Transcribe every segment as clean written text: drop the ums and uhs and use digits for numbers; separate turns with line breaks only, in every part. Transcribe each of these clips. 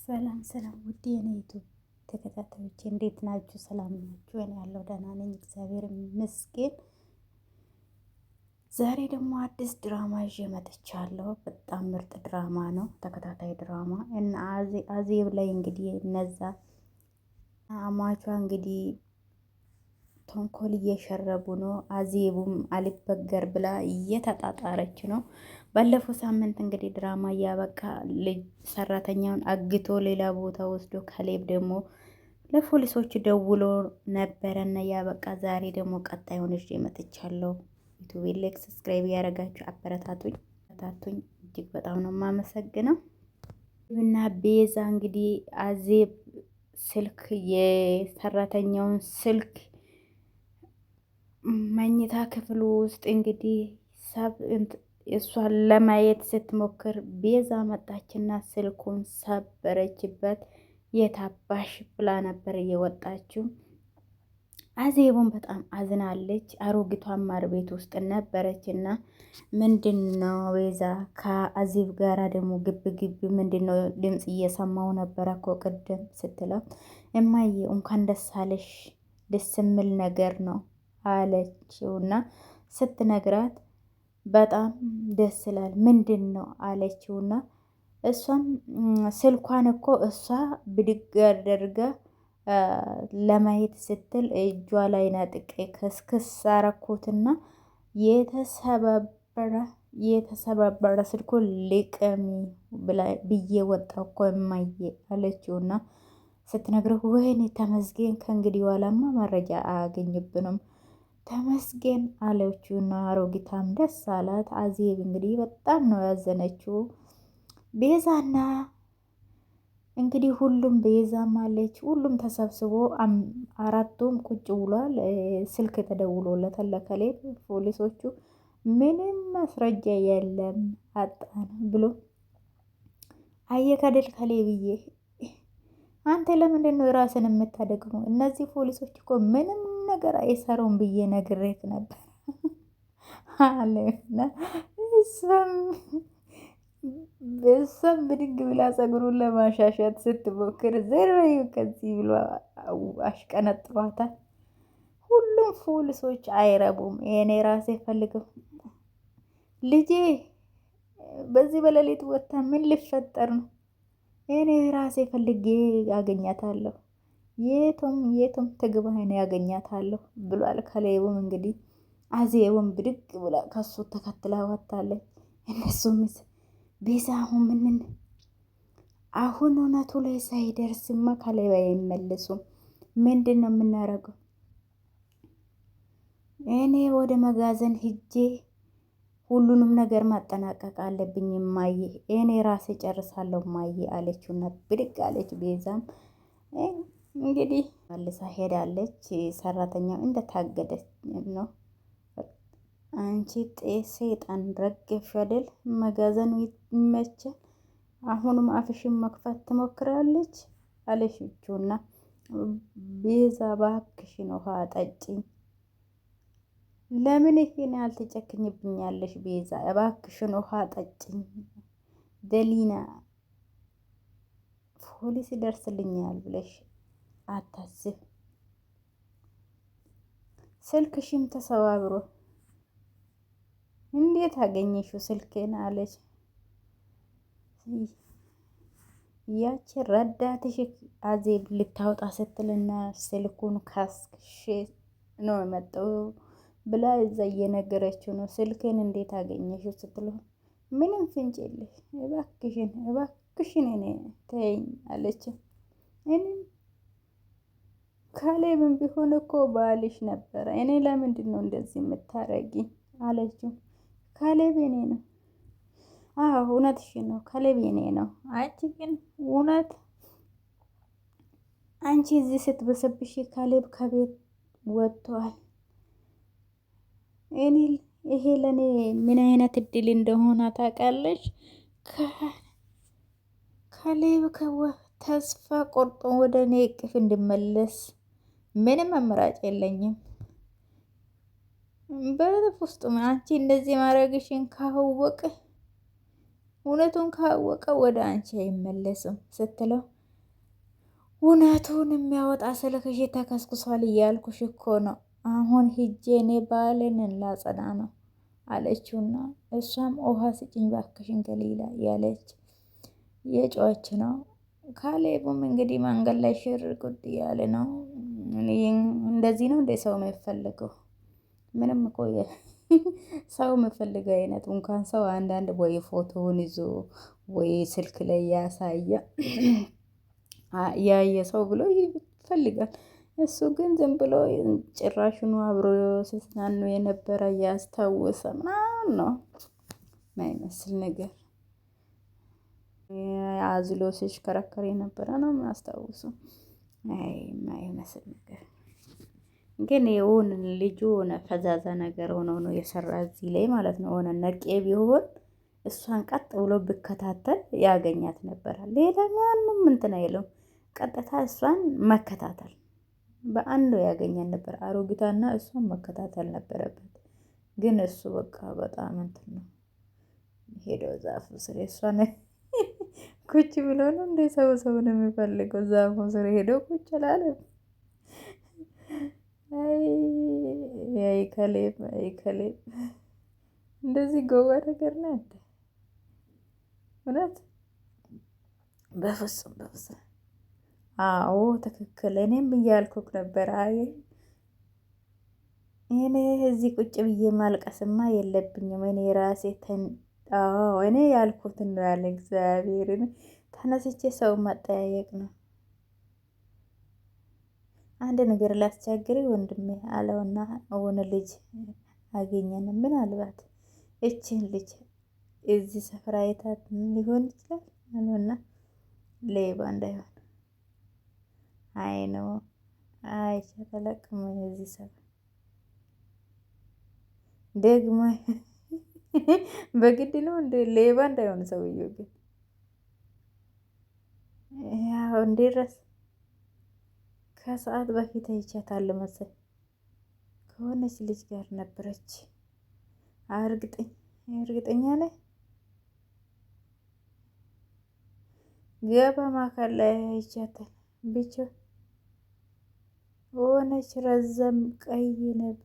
ሰላም ሰላም ውድ የኔ ዩቱብ ተከታታዮች እንዴት ናችሁ? ሰላም ናችሁ? እኔ ያለው ደህና ነኝ፣ እግዚአብሔር ይመስገን። ዛሬ ደግሞ አዲስ ድራማ ይዤ መጥቻለሁ። በጣም ምርጥ ድራማ ነው፣ ተከታታይ ድራማ እና አዜብ ላይ እንግዲህ እነዛ አማቿ እንግዲህ ተንኮል እየሸረቡ ነው። አዜቡም አልበገር ብላ እየተጣጣረች ነው። ባለፈው ሳምንት እንግዲህ ድራማ እያበቃ ልጅ ሰራተኛውን አግቶ ሌላ ቦታ ወስዶ ካሌብ ደግሞ ለፖሊሶች ደውሎ ነበረና ያበቃ። ዛሬ ደግሞ ቀጣዩን ይዤ መጥቻለሁ። ዩቲዩብ ላይክ ሰብስክራይብ ያደረጋችሁ አበረታቱኝ እጅግ በጣም ነው የማመሰግነው። እና ቤዛ እንግዲህ አዜብ ስልክ የሰራተኛውን ስልክ መኝታ ክፍሉ ውስጥ እንግዲህ እሷን ለማየት ስትሞክር ቤዛ መጣችና ስልኩን ሰበረችበት። የታባሽ ብላ ነበር እየወጣችው። አዜቡን በጣም አዝናለች። አሮጊቷን ማር ቤት ውስጥ ነበረችና ምንድነው ቤዛ ከአዜብ ጋራ ደግሞ ግብ ግብ ምንድነው? ድምፅ እየሰማው ነበረ እኮ ቅድም ስትለው እማዬ እንኳን ደስ አለሽ ደስ የሚል ነገር ነው አለችውና ስትነግራት በጣም ደስ ይላል። ምንድን ነው አለችውና እሷም ስልኳን እኮ እሷ ብድግ አድርጋ ለማየት ስትል እጇ ላይ ነጥቄ ክስክስ አረኩትና የተሰባበረ ስልኩን ልቀሚ ብዬ ወጣሁ እኮ እማዬ አለችውና ስትነግረው ወይኔ ተመስገን፣ ከእንግዲህ በኋላማ መረጃ አያገኝብንም ተመስገን አለችውና አሮጊታም ደስ አላት። አዜብ እንግዲህ በጣም ነው ያዘነችው። ቤዛና እንግዲህ ሁሉም ቤዛም አለች። ሁሉም ተሰብስቦ አራቱም ቁጭ ብሏል። ስልክ ተደውሎለታል ለካሌብ። ፖሊሶቹ ምንም ማስረጃ የለም አጣን ብሎ አየከድል ካሌብዬ አንተ ለምንድን ነው ራስን የምታደግመው? እነዚህ ፖሊሶች እኮ ምንም ነገር አይሰሩም ብዬ ነግሬት ነበር አለና እሷም ብድግ ብላ ፀጉሩን ለማሻሻት ስትሞክር ዘረዩ ከዚህ ብሎ አሽቀነጥሯታል። ሁሉም ፖሊሶች አይረቡም። የኔ ራሴ ፈልገው ልጄ በዚህ በሌሊት ወጥታ ምን ሊፈጠር ነው? እኔ ራሴ ፈልጌ ያገኛታለሁ። የቱም ትግባ እኔ ያገኛታለሁ ብሏል። ካሌብም እንግዲህ አዜብም ብድግ ብላ ከሱ ተከትላ ወጣለች። እነሱም ቤዛ አሁን እውነቱ ላይ ሳይደርስማ ካሌብ አይመለሱም። ምንድን ነው የምናደርገው? እኔ ወደ መጋዘን ሂጄ ሁሉንም ነገር ማጠናቀቅ አለብኝ እማዬ፣ እኔ ራሴ ጨርሳለሁ እማዬ አለችውና ብድግ አለች። ቤዛም እንግዲህ መልሳ ሄዳለች። ሰራተኛው እንደታገደች ነው። አንቺ ሰይጣን ረገፍሽ አይደል? መጋዘኑ ይመቻል። አሁንም አፍሽን መክፈት ትሞክራለች አለችውና ቤዛ እባክሽን ውሃ ጠጪኝ። ለምን ይሄን ያልተጨክኝብኛለሽ ቤዛ? እባክሽን ውሃ ጠጭኝ። ደሊና ፖሊስ ይደርስልኛል ብለሽ አታስብ። ስልክሽም ተሰባብሮ እንዴት አገኘሽው ስልክን? አለች። ያቺ ረዳትሽ አዜብ ልታወጣ ስትልና ስልኩን ካስክሽ ነው የመጣው ብላ እዛ እየነገረችው ነው። ስልክን እንዴት አገኘሽው ስትለው ምንም ፍንጭ የለሽ፣ እባክሽን እኔ ተይኝ አለች። እኔም ካሌብም ቢሆን እኮ ባልሽ ነበረ፣ እኔ ለምንድን ነው እንደዚህ የምታረጊ አለችው። ካሌብ የኔ ነው። አዎ እውነትሽን ነው፣ ካሌብ የኔ ነው። አንቺ ግን እውነት አንቺ እዚህ ስትበሰብሽ ካሌብ ከቤት ወጥቷል። ይሄ ለኔ ምን አይነት እድል እንደሆነ ታውቃለች? ካሌብ ተስፋ ቆርጦ ወደ እኔ እቅፍ እንድመለስ ምንም አማራጭ የለኝም። በፍጹም አንቺ እንደዚህ ማድረግሽን ካወቀ እውነቱን ካወቀ ወደ አንቺ አይመለስም ስትለው እውነቱን የሚያወጣ ስልክሽ ተከስክሷል እያልኩሽ እኮ ነው። አሁን ሂጄ እኔ ባልን ላጸና ነው አለችውና እሷም ውሃ ስጭኝ ባክሽን ገሊላ ያለች የጮች ነው። ካሌቡም እንግዲህ መንገድ ላይ ሽር ጉድ እያለ ነው። እንደዚህ ነው እንደ ሰው ነው የፈልገው። ምንም ቆየ ሰው የምፈልገው አይነት እንኳን ሰው አንዳንድ ወይ ፎቶውን ይዞ ወይ ስልክ ላይ ያሳየ ያየ ሰው ብሎ ይፈልጋል። እሱ ግን ዝም ብሎ ጭራሹኑ አብሮ ሲዝናኑ የነበረ እያስታወሰ ምናምን ነው ማይመስል ነገር አዝሎ ሲሽከረከር የነበረ ነው የሚያስታውሰው። አይ ማይመስል ነገር ግን የሆነ ልጁ ሆነ ፈዛዛ ነገር ሆኖ ነው የሰራ እዚህ ላይ ማለት ነው። ሆነ ነቄ ቢሆን እሷን ቀጥ ብሎ ብከታተል ያገኛት ነበረ። ሌላ ማንም እንትን አይለውም። ቀጥታ እሷን መከታተል በአንዱ ያገኛት ነበር። አሮጊቷና እሷን መከታተል ነበረበት። ግን እሱ በቃ በጣም እንትን ነው ሄደው ዛፉ ስር እሷን ቁጭ ብሎ ነው እንደ ሰው ነው የሚፈልገው። ዛፉ ስር ሄደው ቁጭ ላለ አይ ከሌብ እንደዚህ ጎባ ነገር ነው እንዴ? እውነት በፍጹም። አዎ ትክክል። እኔም እያልኩክ ነበር። አይ እኔ እዚህ ቁጭ ብዬ ማልቀስማ የለብኝም። እኔ ራሴ እኔ ያልኩትን ነው ያለ እግዚአብሔርን ተነስቼ ሰው ማጠያየቅ ነው። አንድ ነገር ላስቸግር ወንድሜ አለውና እውን ልጅ አገኘን። ምናልባት እችን ልጅ እዚህ ሰፈር አይታት ሊሆን ይችላል አለውና ሌባ እንዳይሆን አይ ነው አይቼ ተለቅሞ እዚህ ሰፈር ደግሞ በግድ ነው እንደ ሌባ እንዳይሆን ሰውዬው ግን ያው እንዲረስ ከሰዓት በፊት አይቻታለሁ መሰል ከሆነች ልጅ ጋር ነበረች። እርግጠኛ ነኝ ገባ ማካል ላይ አይቻታል። ብቻ ሆነች ረዘም ቀይ ነብ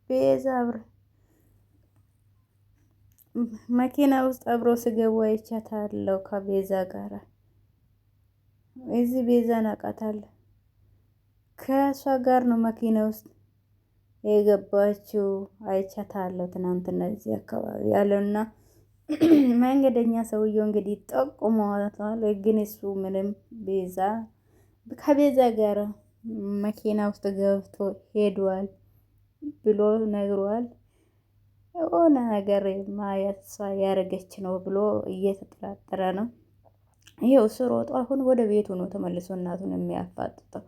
ቤዛ አብረ መኪና ውስጥ አብሮ ስገቡ አይቻታለሁ ከቤዛ ጋራ። እዚህ ቤዛን አውቃታለሁ። ከእሷ ጋር ነው መኪና ውስጥ የገባችው። አይቻታለሁ ትናንትና እዚህ አካባቢ ያለውና መንገደኛ ሰውየው እንግዲህ ጠቁሟታል። ግን እሱ ምንም ቤዛ ከቤዛ ጋር መኪና ውስጥ ገብቶ ሄዷል ብሎ ነግሯል። የሆነ ነገር ማየት ያረገች ነው ብሎ እየተጠራጠረ ነው። ይሄው እሱ ሮጦ አሁን ወደ ቤቱ ነው ተመልሶ እናቱን የሚያፋጥጠው።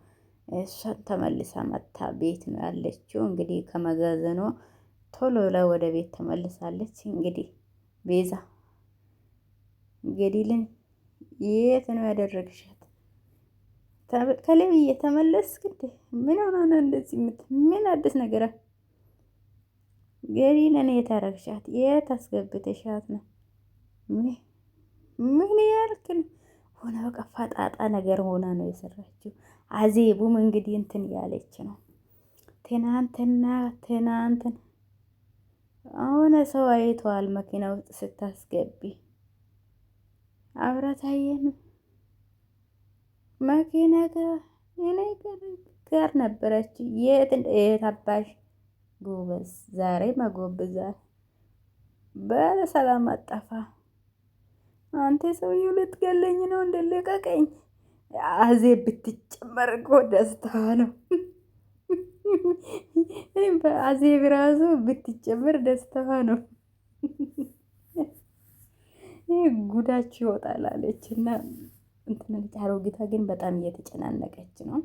እሷን ተመልሳ መታ ቤት ነው ያለችው። እንግዲህ ከመጋዘኗ ቶሎ ላይ ወደ ቤት ተመልሳለች። እንግዲህ ቤዛ ገዲልን የት ነው ያደረግሻት? ከሌብ እየተመለስክ እንዴ? ምን ሆነ ነው እንደዚህ ምን አዲስ ነገር? ገዲልን የት ያደረግሻት? የት አስገብተሻት ነው? ምን ያልክ ነው? ሆነ በቃ ፈጣጣ ነገር ሆና ነው የሰራችው። አዜቡም እንግዲህ እንትን ያለች ነው። ትናንትና አሁን ሰው አይቷል መኪና ውስጥ ስታስገቢ አብረታየን መኪና ጋር ነበረች። የት አባሽ ጎበዝ፣ ዛሬ መጎብዛል። በሰላም አጠፋ። አንተ ሰውዬው ልትገለኝ ነው? እንደለቀቀኝ አዜብ ብትጨመር እኮ ደስታ ነው። አዜብ ራሱ ብትጨመር ደስታ ነው። ይህ ጉዳችሁ ይወጣል አለች እና እንትን አሮጊቷ ግን በጣም እየተጨናነቀች ነው።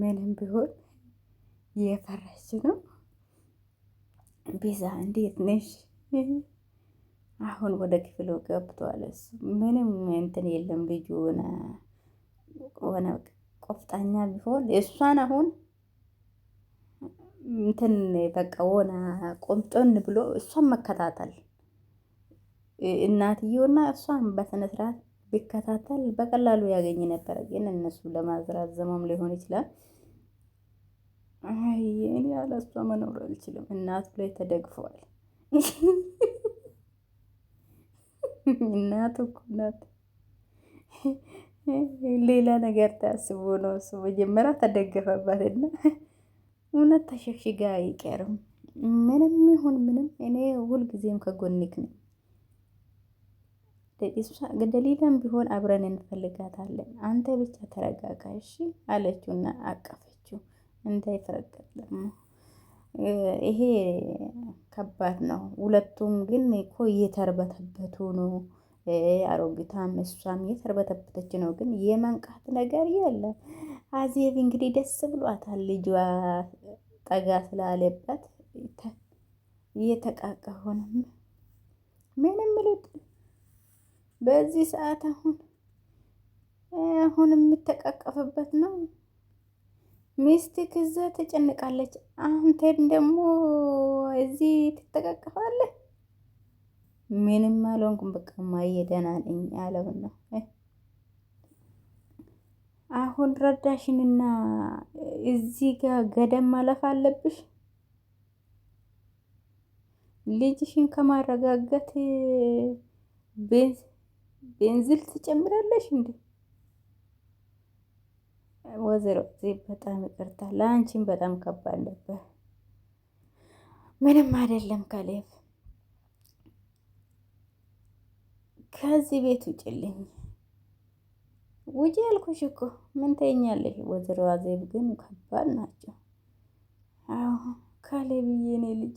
ምንም ቢሆን እየፈራች ነው። ቤዛ እንዴት ነሽ? አሁን ወደ ክፍሉ ገብቷል። እሱ ምንም እንትን የለም። ልጁ ሆነ ቆፍጣኛ ቢሆን እሷን አሁን እንትን በቃ ሆነ ቆምጦን ብሎ እሷን መከታተል እናትየውና እሷን በስነ ስርዓት ቢከታተል በቀላሉ ያገኝ ነበረ። ግን እነሱ ለማዝራዘመም ሊሆን ይችላል። አይ እኔ ያለ እሷ መኖር አልችልም። እናቱ ላይ ተደግፈዋል። እናቱ እኮ ናት። ሌላ ነገር ታስቦ ነው እሱ መጀመሪያ ተደገፈባትና እውነት ተሸሽጋ አይቀርም። ምንም ይሁን ምንም እኔ ሁልጊዜም ከጎንክ ነኝ። ገደሊላም ቢሆን አብረን እንፈልጋታለን። አንተ ብቻ ተረጋጋ እሺ አለችውና አቀፈችው። እንዳይፈረገጥ ደግሞ ይሄ ከባድ ነው። ሁለቱም ግን እኮ እየተርበተበቱ ነው። አሮጊቷም እሷም እየተርበተበተች ነው። ግን የመንቃት ነገር የለም። አዜብ እንግዲህ ደስ ብሏታል። ልጇ ጠጋ ስላለበት እየተቃቀፉ ነው። ምንም ልጥ በዚህ ሰዓት አሁን የምተቃቀፍበት ነው። ሚስትህ እዛ ተጨንቃለች። አንተን ደግሞ እዚህ ትተቃቀፋለህ። ምንም አልሆንኩም በቃ እማዬ ደህና ነኝ ያለውን ነው። አሁን ረዳሽንና እዚህ ጋር ገደም ማለፍ አለብሽ። ልጅሽን ከማረጋጋት ቤንዝል ትጨምራለሽ እንዴ? ወይዘሮ በጣም ይቅርታ፣ ለአንቺም በጣም ከባድ ነበር። ምንም አይደለም ካሌብ፣ ከዚህ ቤት ውጭልኝ። ውጪ ያልኩሽ እኮ ምን ተኛለሽ? ወይዘሮ አዜብ ግን ከባድ ናቸው። አዎ ካሌብዬ፣ የኔ ልጅ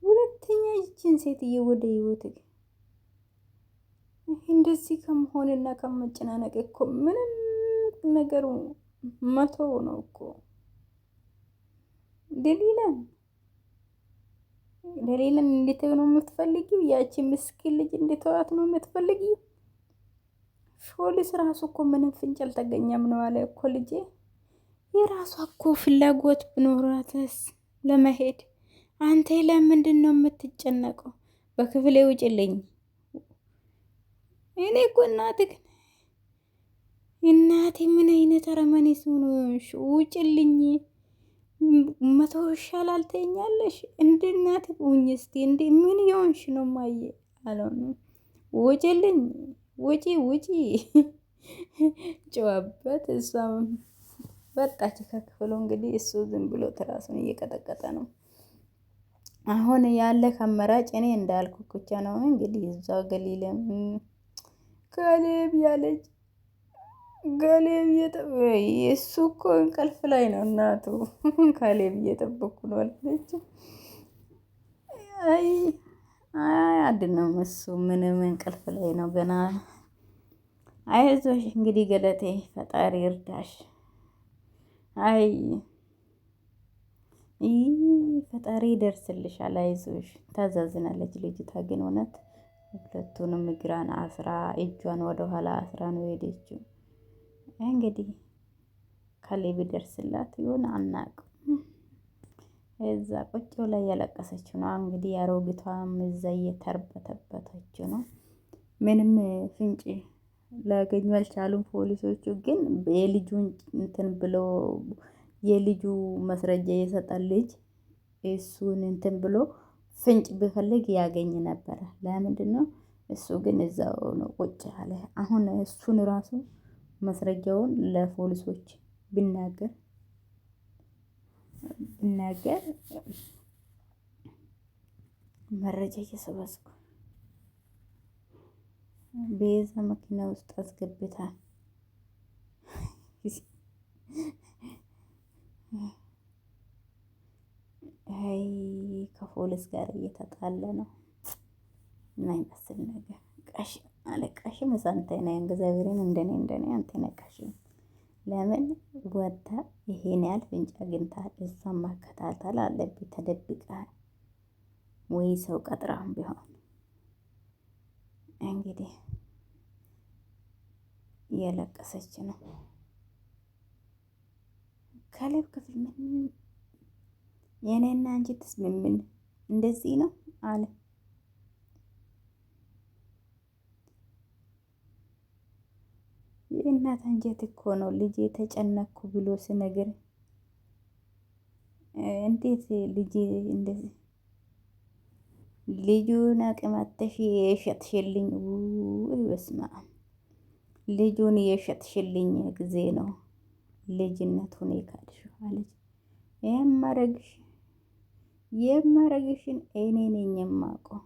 ሁለተኛ ይችን ሴትዬ ወደ ህይወት እንደዚህ ከመሆንና ከመጨናነቅ እኮ ምንም ነገሩ መቶ ነው እኮ። ደሊላን እንዴት ነው የምትፈልጊው? ያቺ ምስኪን ልጅ እንድትዋት ነው የምትፈልጊው? ፖሊስ ራሱ እኮ ምንም ፍንጭ አልተገኘም ነው አለ እኮ ልጄ። የራሷ እኮ ፍላጎት ብኖራትስ ለመሄድ አንተ ለምንድን ነው የምትጨነቀው? በክፍሌ ውጭልኝ። እኔ እኮ እናቴ ምን አይነት አረመኔ ሆነሽ? ውጭልኝ። መቶ ይሻላል ትይኛለሽ? እንደ እናቴ ሁኚ እስቲ። እንደ ምን የሆንሽ ነው ማየ አለው ነው። ውጭልኝ፣ ውጪ ውጪ ጨዋበት። እሷም በጣች ከክፍሉ። እንግዲህ እሱ ዝም ብሎ ትራሱን እየቀጠቀጠ ነው። አሁን ያለ አማራጭ እኔ እንዳልኩ ብቻ ነው። እንግዲህ እዛው ገሊለም ካሌብ ያለች ካሌብ እሱ እኮ እንቅልፍ ላይ ነው። እናቱ ካሌብ እየጠበኩ ነው አለች። አይ አድነው እሱ ምንም እንቅልፍ ላይ ነው ገና። አይዞሽ እንግዲህ ገለቴ፣ ፈጣሪ እርዳሽ። አይ ፈጣሪ ይደርስልሻል፣ አይዞሽ። ታዛዝናለች ልጅቷ ግን እውነት። ሁለቱንም እግራን አስራ እጇን ወደኋላ አስራ ነው የሄደችው። እንግዲህ ካሌብ ይደርስላት ይሆን አናውቅም። እዛ ቁጭ ላይ ያለቀሰች ነው እንግዲህ። አሮጊቷም እዛ እየተርበተበተች ነው። ምንም ፍንጭ ላገኙ አልቻሉም ፖሊሶቹ። ግን የልጁን እንትን ብሎ የልጁ መስረጃ የሰጠን ልጅ እሱን እንትን ብሎ ፍንጭ ቢፈልግ ያገኝ ነበረ። ለምንድን ነው እሱ ግን እዛው ነው ቁጭ ያለ። አሁን እሱን ራሱ መስረጃውን ለፖሊሶች ብናገር መረጃ እየሰበሰብኩ ቤዛ መኪና ውስጥ አስገብታ አይ ከፖሊስ ጋር እየተጣለ ነው። የማይመስል ነገር ቀሽ አለቃሽም እሳንተ ነው እግዚአብሔርን እንደኔ አንተ ነቃሽም። ለምን ወጣ ይሄን ያህል ፍንጭ አግኝታል። እሷን ማከታተል አለብኝ። ተደብቃ ወይ ሰው ቀጥራም ቢሆን እንግዲህ እየለቀሰች ነው። ካሌብ ክፍል ምን የኔና አንቺ ትስምምን እንደዚህ ነው አለ። የእናት አንጀት እኮ ነው። ልጄ ተጨነኩ ብሎ ስነግር እንዴት ልጄ እንደዚህ ልጁን አቅማተሽ የሸጥሽልኝ? ውይ በስመ አብ! ልጁን የሸጥሽልኝ ጊዜ ነው ልጅነቱን የካድሽው አለች። የማረግሽን እኔ ነኝ የማውቀው።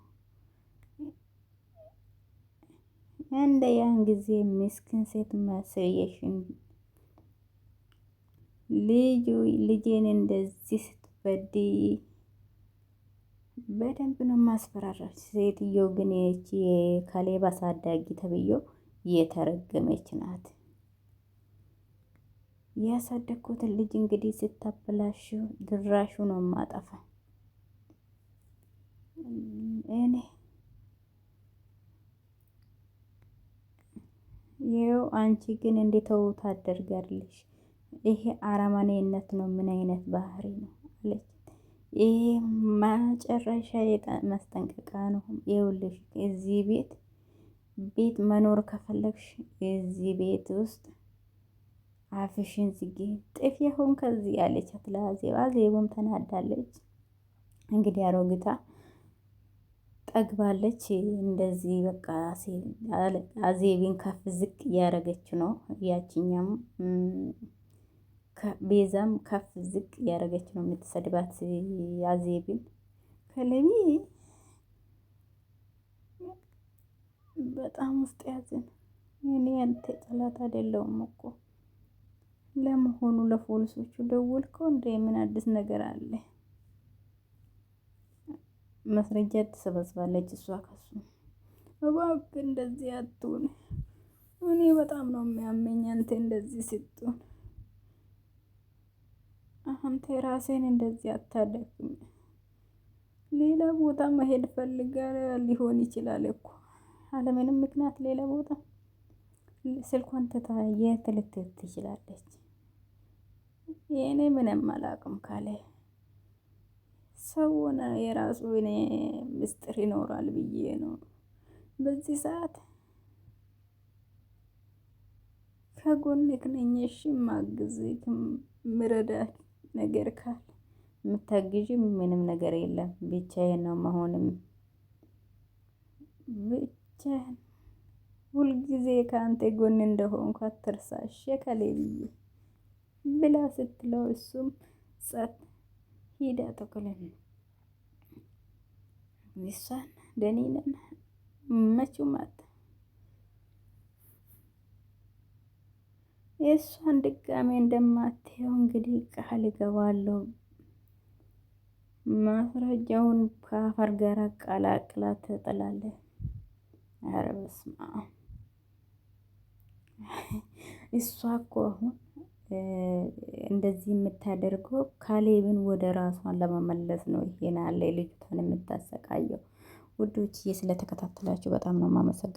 እንደ ያን ጊዜ ምስኪን ሴት መስየሽን ልጄን እንደዚህ ስትበድይ በደንብ ነው ማስፈራራች። ሴትዮ ግን ይቺ የካሌብ አሳዳጊ ተብዮ የተረገመች ናት። ያሳደግኩትን ልጅ እንግዲህ ስታበላሹ ድራሹ ነው ማጠፋ። እኔ ይኸው አንቺ ግን እንዴተው ታደርጋለሽ? ይሄ አረመኔነት ነው። ምን አይነት ባህሪ ነው አለች። ይሄ መጨረሻ ማስጠንቀቂያ ነው። ይኸውልሽ እዚህ ቤት መኖር ከፈለግሽ እዚህ ቤት ውስጥ አፍሽን ዝጊ፣ ጥፊ አሁን ከዚህ ያለቻት ለአዜብ። አዜብም ተናዳለች። እንግዲህ አሮጊቷ ጠግባለች። እንደዚህ በቃ አዜብን ከፍ ዝቅ እያረገች ነው። ያችኛም ቤዛም ከፍ ዝቅ እያረገች ነው የምትሰድባት አዜብን። ከለቢ በጣም ውስጥ ያዝን። እኔ አንተ ጠላት አይደለሁም እኮ። ለመሆኑ ለፖሊሶቹ ደወልከው እንደ ምን አዲስ ነገር አለ? መስረጃ ትሰበስባለች እሷ ከሱ። እባክህ እንደዚህ አትሁን፣ እኔ በጣም ነው የሚያመኝ አንተ እንደዚህ ስትሆን። አንተ ራሴን እንደዚህ አታደርግም። ሌላ ቦታ መሄድ ፈልጋ ሊሆን ይችላል እኮ አለምንም ምክንያት ሌላ ቦታ ስልኳን ትታ የት ልትሄድ ትችላለች? የእኔ ምንም አላውቅም ካለ ሰውን የራሱ እኔ ምስጢር ይኖራል ብዬ ነው። በዚህ ሰዓት ከጎንክ ነኝ። እሺ ማግዝክ ምረዳክ ነገር ካለ የምታግዥ ምንም ነገር የለም። ብቻዬን ነው መሆንም ብቻዬን ሁልጊዜ ከአንተ ጎን እንደሆንኩ አትርሳሽ ከሌብዬ ብላ ስትለው እሱም ጸጥ ሂዳ ተቆለን እሷን ደኒነን መቹማት የእሷን ድጋሜ እንደማትየው እንግዲህ ቃል እገባለሁ። ማስረጃውን ከአፈር ጋር ቀላቅላ ትጥላለህ። ኧረ በስመ አብ! እሷ እኮ አሁን እንደዚህ የምታደርገው ካሌብን ወደ ራሷን ለመመለስ ነው። ይሄን አለ ልጅቷን የምታሰቃየው። ውዶችዬ ስለተከታተላችሁ በጣም ነው የማመሰግነው።